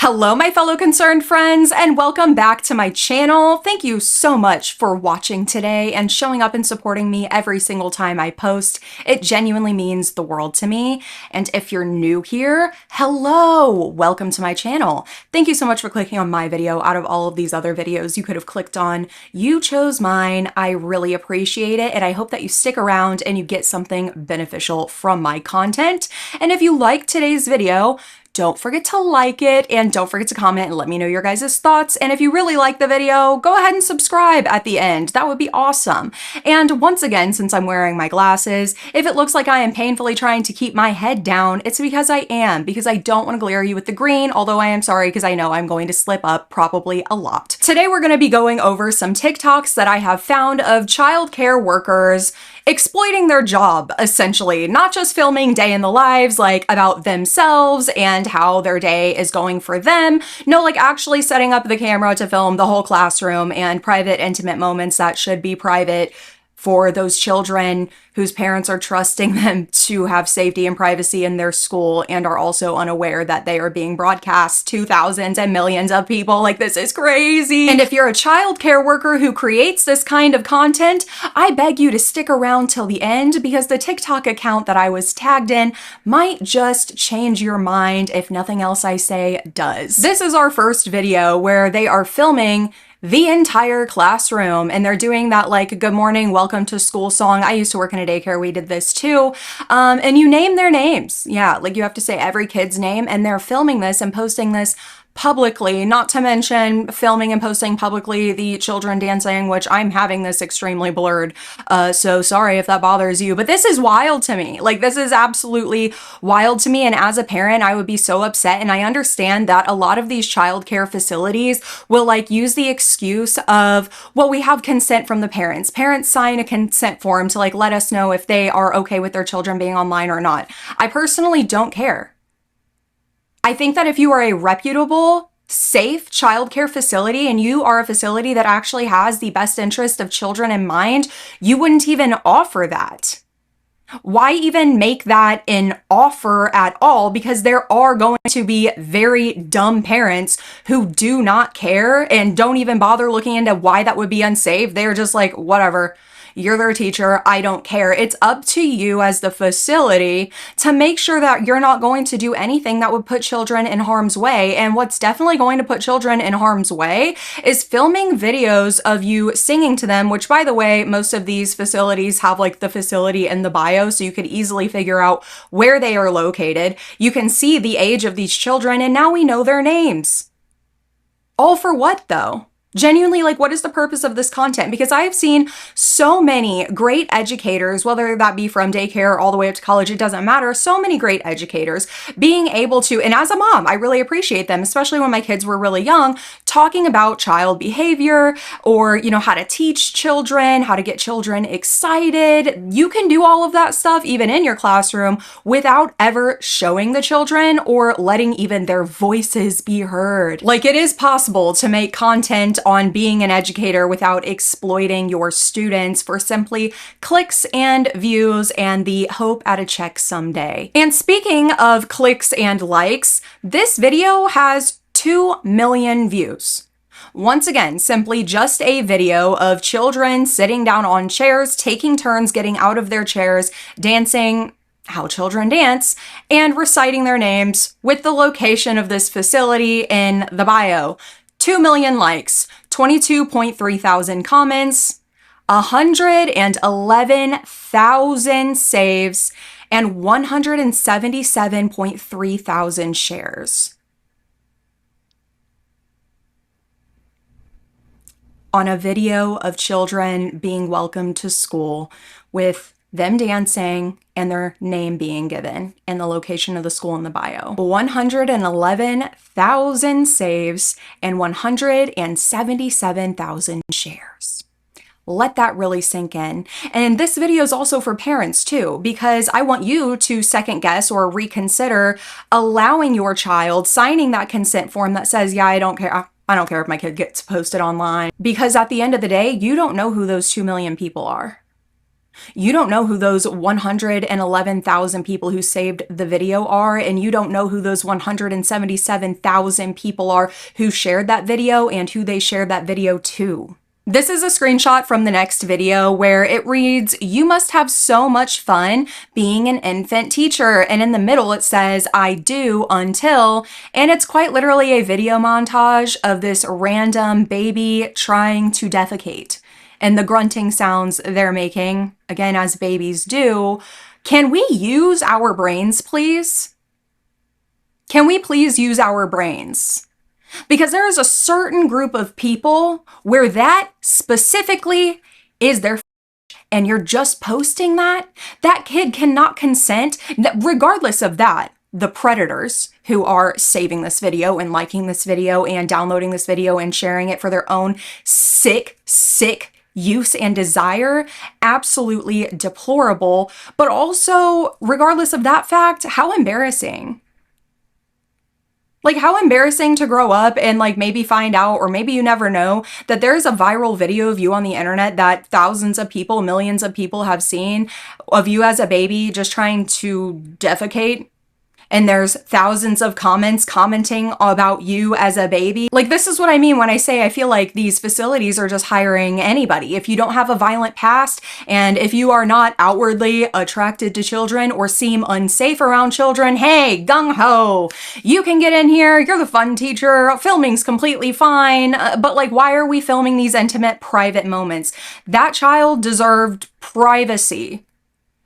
Hello, my fellow concerned friends, and welcome back to my channel. Thank you so much for watching today and showing up and supporting me every single time I post. It genuinely means the world to me. And if you're new here, hello, welcome to my channel. Thank you so much for clicking on my video out of all of these other videos you could have clicked on. You chose mine. I really appreciate it, and I hope that you stick around and you get something beneficial from my content. And if you like today's video, don't forget to like it and don't forget to comment and let me know your guys' thoughts. And if you really like the video, go ahead and subscribe at the end. That would be awesome. And once again, since I'm wearing my glasses, if it looks like I am painfully trying to keep my head down, it's because I am, because I don't want to glare you with the green, although I am sorry because I know I'm going to slip up probably a lot. Today we're going to be going over some TikToks that I have found of childcare workers exploiting their job, essentially, not just filming day in the lives, like about themselves and how their day is going for them. No, like actually setting up the camera to film the whole classroom and private, intimate moments that should be private for those children whose parents are trusting them to have safety and privacy in their school and are also unaware that they are being broadcast to thousands and millions of people. Like, this is crazy. And if you're a childcare worker who creates this kind of content, I beg you to stick around till the end, because the TikTok account that I was tagged in might just change your mind if nothing else I say does. This is our first video where they are filming the entire classroom, and they're doing that like good morning, welcome to school song. I used to work in a daycare, we did this too. And you name their names. Yeah, like you have to say every kid's name, and they're filming this and posting this publicly, not to mention filming and posting publicly the children dancing, which I'm having this extremely blurred. So sorry if that bothers you, but this is wild to me. Like, this is absolutely wild to me. And as a parent, I would be so upset. And I understand that a lot of these childcare facilities will like use the excuse of, well, we have consent from the parents. Parents sign a consent form to like let us know if they are okay with their children being online or not. I personally don't care. I think that if you are a reputable, safe childcare facility and you are a facility that actually has the best interest of children in mind, you wouldn't even offer that. Why even make that an offer at all? Because there are going to be very dumb parents who do not care and don't even bother looking into why that would be unsafe. They're just like, whatever. You're their teacher. I don't care. It's up to you as the facility to make sure that you're not going to do anything that would put children in harm's way. And what's definitely going to put children in harm's way is filming videos of you singing to them, which, by the way, most of these facilities have like the facility in the bio, so you could easily figure out where they are located. You can see the age of these children, and now we know their names. All for what, though? Genuinely, like, what is the purpose of this content? Because I have seen so many great educators, whether that be from daycare all the way up to college, it doesn't matter. So many great educators being able to, and as a mom, I really appreciate them, especially when my kids were really young, talking about child behavior or, you know, how to teach children, how to get children excited. You can do all of that stuff even in your classroom without ever showing the children or letting even their voices be heard. Like, it is possible to make content on being an educator without exploiting your students for simply clicks and views and the hope at a check someday. And speaking of clicks and likes, this video has 2 million views. Once again, simply just a video of children sitting down on chairs, taking turns getting out of their chairs, dancing how children dance, and reciting their names with the location of this facility in the bio. 2 million likes, 22.3 thousand comments, 111,000 saves, and 177.3 thousand shares. On a video of children being welcomed to school with them dancing and their name being given and the location of the school in the bio. 111,000 saves and 177,000 shares. Let that really sink in. And this video is also for parents too, because I want you to second guess or reconsider allowing your child signing that consent form that says, yeah, I don't care. I don't care if my kid gets posted online, because at the end of the day, you don't know who those 2 million people are. You don't know who those 111,000 people who saved the video are, and you don't know who those 177,000 people are who shared that video and who they shared that video to. This is a screenshot from the next video where it reads, "You must have so much fun being an infant teacher." And in the middle it says, "I do until," and it's quite literally a video montage of this random baby trying to defecate. And the grunting sounds they're making, again, as babies do. Can we use our brains, please? Can we please use our brains? Because there is a certain group of people where that specifically is their and you're just posting that. That kid cannot consent, regardless of that. The predators who are saving this video and liking this video and downloading this video and sharing it for their own sick use and desire, absolutely deplorable. But also, regardless of that fact, how embarrassing. Like, how embarrassing to grow up and like maybe find out, or maybe you never know, that there's a viral video of you on the internet that thousands of people, millions of people have seen of you as a baby just trying to defecate. And there's thousands of comments commenting about you as a baby. Like, this is what I mean when I say I feel like these facilities are just hiring anybody. If you don't have a violent past, and if you are not outwardly attracted to children or seem unsafe around children, hey, gung-ho, you can get in here, you're the fun teacher, filming's completely fine. But like, why are we filming these intimate, private moments? That child deserved privacy,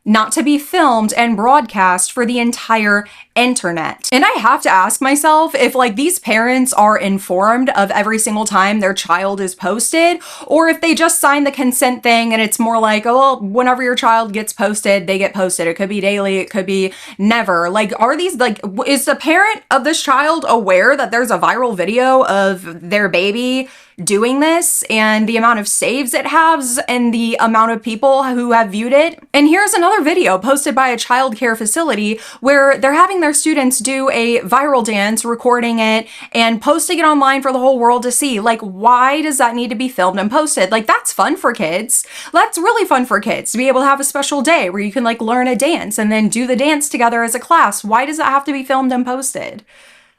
not to be filmed and broadcast for the entire internet. And I have to ask myself if like these parents are informed of every single time their child is posted, or if they just sign the consent thing and it's more like, oh, well, whenever your child gets posted, they get posted. It could be daily, it could be never. Like, are these like, is the parent of this child aware that there's a viral video of their baby doing this and the amount of saves it has and the amount of people who have viewed it? And here's another video posted by a childcare facility where they're having their students do a viral dance, recording it and posting it online for the whole world to see. Like, why does that need to be filmed and posted? Like, that's fun for kids. That's really fun for kids to be able to have a special day where you can like learn a dance and then do the dance together as a class. Why does it have to be filmed and posted?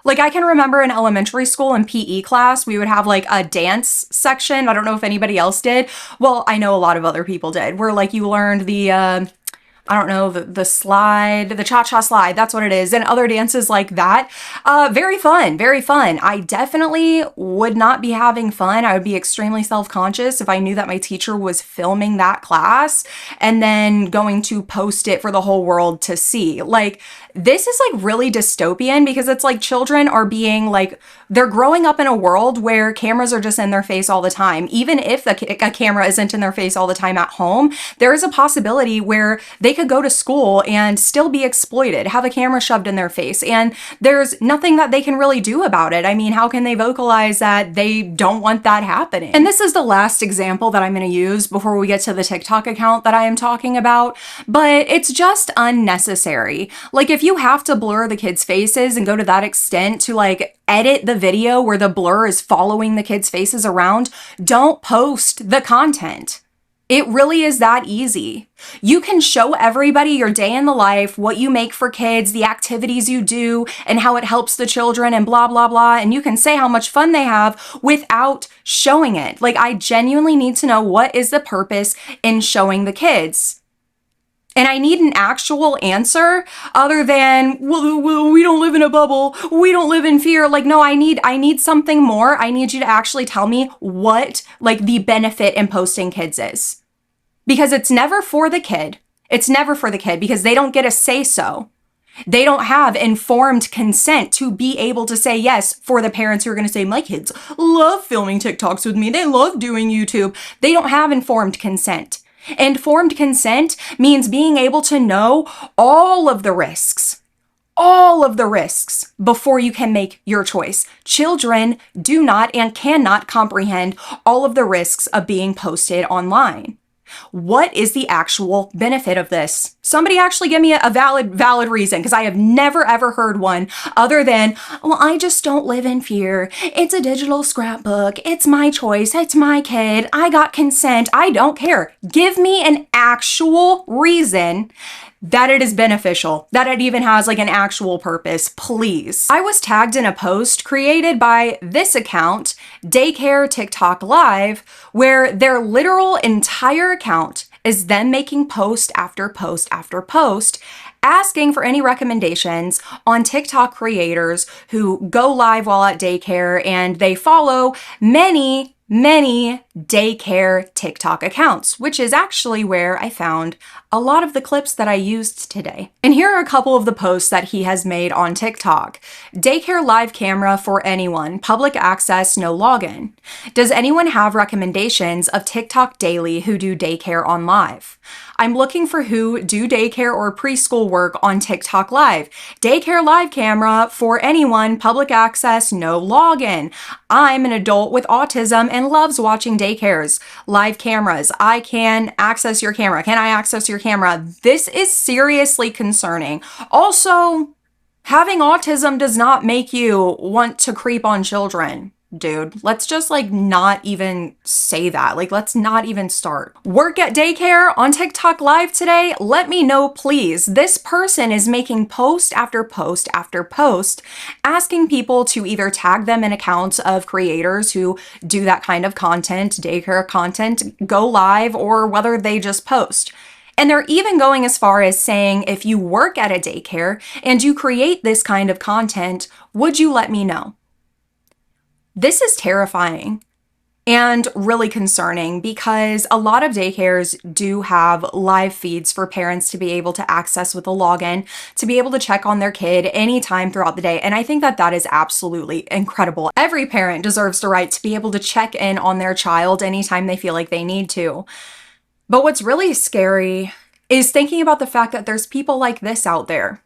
Like, I can remember in elementary school in PE class, we would have like a dance section. I don't know if anybody else did. Well, I know a lot of other people did, where like you learned the, I don't know, the slide, the cha-cha slide, that's what it is, and other dances like that. Very fun, very fun. I definitely would not be having fun. I would be extremely self-conscious if I knew that my teacher was filming that class and then going to post it for the whole world to see. Like, this is like really dystopian, because it's like children are being like, they're growing up in a world where cameras are just in their face all the time. Even if a camera isn't in their face all the time at home, there is a possibility where they could go to school and still be exploited, have a camera shoved in their face, and there's nothing that they can really do about it. I mean, how can they vocalize that they don't want that happening? And this is the last example that I'm going to use before we get to the TikTok account that I am talking about, but it's just unnecessary. Like, if you have to blur the kids' faces and go to that extent to like edit the video where the blur is following the kids' faces around, don't post the content. It really is that easy. You can show everybody your day in the life, what you make for kids, the activities you do, and how it helps the children and blah, blah, blah. And you can say how much fun they have without showing it. Like, I genuinely need to know, what is the purpose in showing the kids? And I need an actual answer other than, well, we don't live in a bubble. We don't live in fear. Like, no, I need something more. I need you to actually tell me what like the benefit in posting kids is. Because it's never for the kid. It's never for the kid, because they don't get a say so. They don't have informed consent to be able to say yes for the parents who are going to say, my kids love filming TikToks with me. They love doing YouTube. They don't have informed consent. Informed consent means being able to know all of the risks before you can make your choice. Children do not and cannot comprehend all of the risks of being posted online. What is the actual benefit of this? Somebody actually give me a valid reason, because I have never ever heard one other than, well, I just don't live in fear. It's a digital scrapbook. It's my choice. It's my kid. I got consent. I don't care. Give me an actual reason that it is beneficial, that it even has like an actual purpose, please. I was tagged in a post created by this account, Daycare TikTok Live, where their literal entire account is them making post after post after post, asking for any recommendations on TikTok creators who go live while at daycare, and they follow many daycare TikTok accounts, which is actually where I found a lot of the clips that I used today. And here are a couple of the posts that he has made on TikTok. Daycare live camera for anyone, public access, no login. Does anyone have recommendations of TikTok daily who do daycare on live? I'm looking for who do daycare or preschool work on TikTok Live. Daycare live camera for anyone, public access, no login. I'm an adult with autism and loves watching daycares. Live cameras. I can access your camera. Can I access your camera? This is seriously concerning. Also, having autism does not make you want to creep on children. Dude, let's just like not even say that. Like, let's not even start. Work at daycare on TikTok Live today? Let me know, please. This person is making post after post after post, asking people to either tag them in accounts of creators who do that kind of content, daycare content, go live, or whether they just post. And they're even going as far as saying, if you work at a daycare and you create this kind of content, would you let me know? This is terrifying and really concerning, because a lot of daycares do have live feeds for parents to be able to access with a login, to be able to check on their kid anytime throughout the day. And I think that that is absolutely incredible. Every parent deserves the right to be able to check in on their child anytime they feel like they need to. But what's really scary is thinking about the fact that there's people like this out there.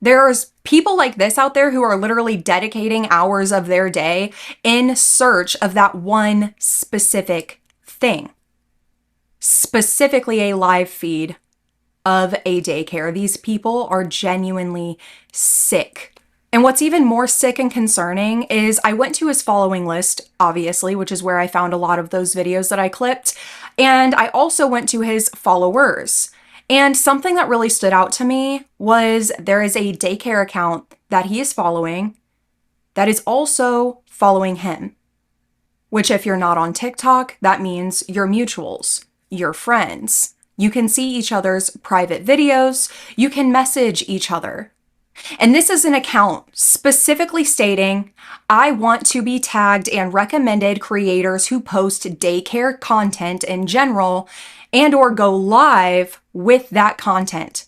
There's people like this out there who are literally dedicating hours of their day in search of that one specific thing. Specifically a live feed of a daycare. These people are genuinely sick. And what's even more sick and concerning is I went to his following list, obviously, which is where I found a lot of those videos that I clipped. And I also went to his followers. And something that really stood out to me was there is a daycare account that he is following that is also following him, which if you're not on TikTok, that means you're mutuals, you're friends. You can see each other's private videos, you can message each other. And this is an account specifically stating, I want to be tagged and recommended creators who post daycare content in general and or go live with that content.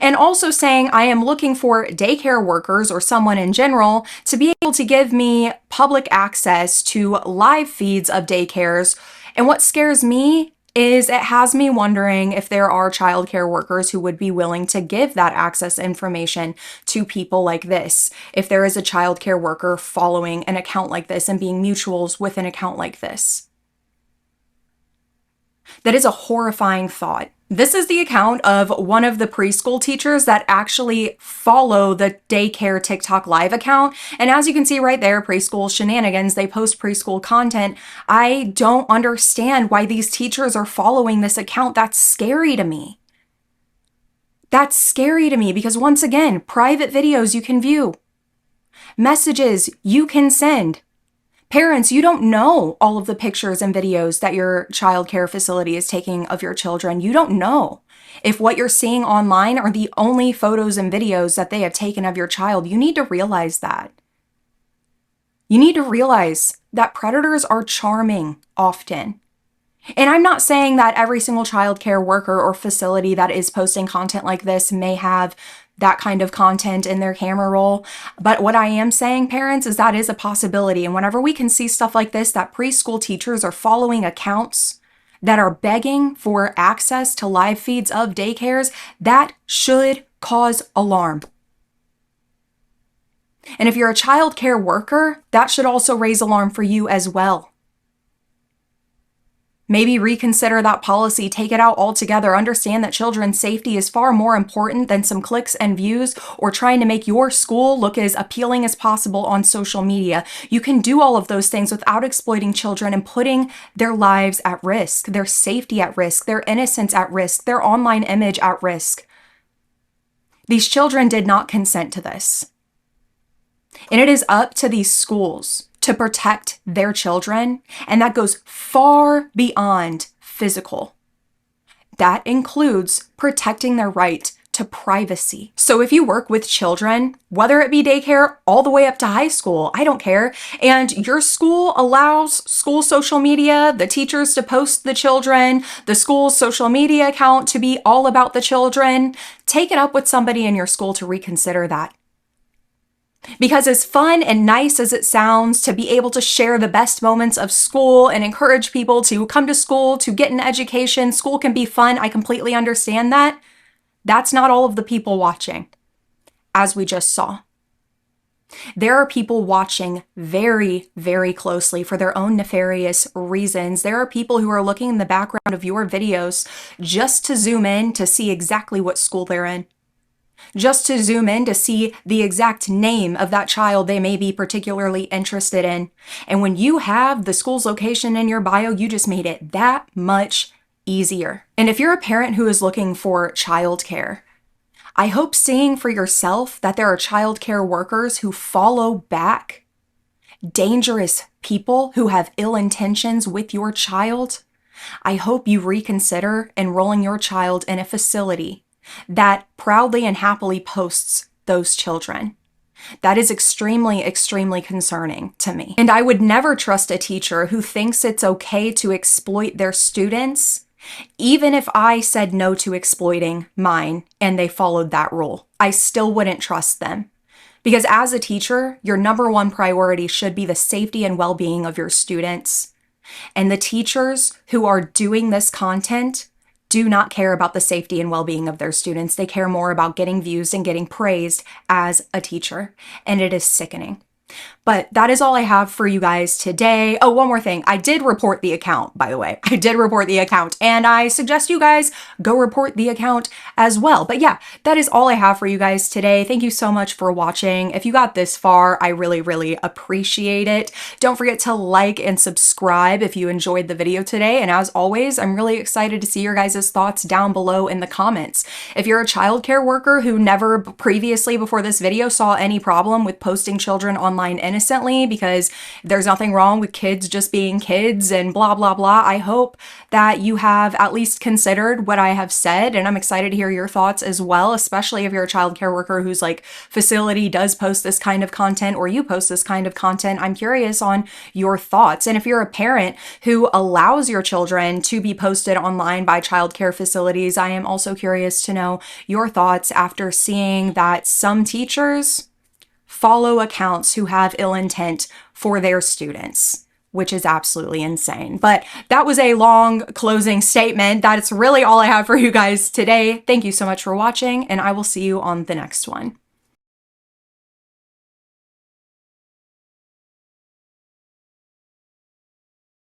And also saying, I am looking for daycare workers or someone in general to be able to give me public access to live feeds of daycares. And what scares me is it has me wondering if there are childcare workers who would be willing to give that access information to people like this. If there is a childcare worker following an account like this and being mutuals with an account like this. That is a horrifying thought. This is the account of one of the preschool teachers that actually follow the daycare TikTok live account. And as you can see right there, preschool shenanigans, they post preschool content. I don't understand why these teachers are following this account. That's scary to me. That's scary to me because once again, private videos you can view. Messages you can send. Parents, you don't know all of the pictures and videos that your childcare facility is taking of your children. You don't know if what you're seeing online are the only photos and videos that they have taken of your child. You need to realize that. You need to realize that predators are charming often. And I'm not saying that every single childcare worker or facility that is posting content like this may have that kind of content in their camera roll. But what I am saying, parents, is that is a possibility. And whenever we can see stuff like this, that preschool teachers are following accounts that are begging for access to live feeds of daycares, that should cause alarm. And if you're a childcare worker, that should also raise alarm for you as well. Maybe reconsider that policy, take it out altogether. Understand that children's safety is far more important than some clicks and views or trying to make your school look as appealing as possible on social media. You can do all of those things without exploiting children and putting their lives at risk, their safety at risk, their innocence at risk, their online image at risk. These children did not consent to this. And it is up to these schools to protect their children, and that goes far beyond physical. That includes protecting their right to privacy. So if you work with children, whether it be daycare all the way up to high school, I don't care, and your school allows school social media, the teachers to post the children, the school's social media account to be all about the children, take it up with somebody in your school to reconsider that. Because as fun and nice as it sounds to be able to share the best moments of school and encourage people to come to school, to get an education, school can be fun, I completely understand that. That's not all of the people watching, as we just saw. There are people watching very, very closely for their own nefarious reasons. There are people who are looking in the background of your videos just to zoom in to see exactly what school they're in. Just to zoom in to see the exact name of that child they may be particularly interested in. And when you have the school's location in your bio, you just made it that much easier. And if you're a parent who is looking for childcare, I hope seeing for yourself that there are childcare workers who follow back dangerous people who have ill intentions with your child. I hope you reconsider enrolling your child in a facility that proudly and happily posts those children. That is extremely, extremely concerning to me. And I would never trust a teacher who thinks it's okay to exploit their students, even if I said no to exploiting mine and they followed that rule. I still wouldn't trust them. Because as a teacher, your number one priority should be the safety and well-being of your students. And the teachers who are doing this content do not care about the safety and well-being of their students. They care more about getting views and getting praised as a teacher. And it is sickening. But that is all I have for you guys today. Oh, one more thing. I did report the account, by the way. I did report the account, and I suggest you guys go report the account as well. But yeah, that is all I have for you guys today. Thank you so much for watching. If you got this far, I really, really appreciate it. Don't forget to like and subscribe if you enjoyed the video today. And as always, I'm really excited to see your guys' thoughts down below in the comments. If you're a childcare worker who never previously before this video saw any problem with posting children online innocently because there's nothing wrong with kids just being kids and blah, blah, blah. I hope that you have at least considered what I have said, and I'm excited to hear your thoughts as well, especially if you're a childcare worker whose facility does post this kind of content or you post this kind of content. I'm curious on your thoughts. And if you're a parent who allows your children to be posted online by childcare facilities, I am also curious to know your thoughts after seeing that some teachers follow accounts who have ill intent for their students, which is absolutely insane. But that was a long closing statement. That's really all I have for you guys today. Thank you so much for watching, and I will see you on the next one.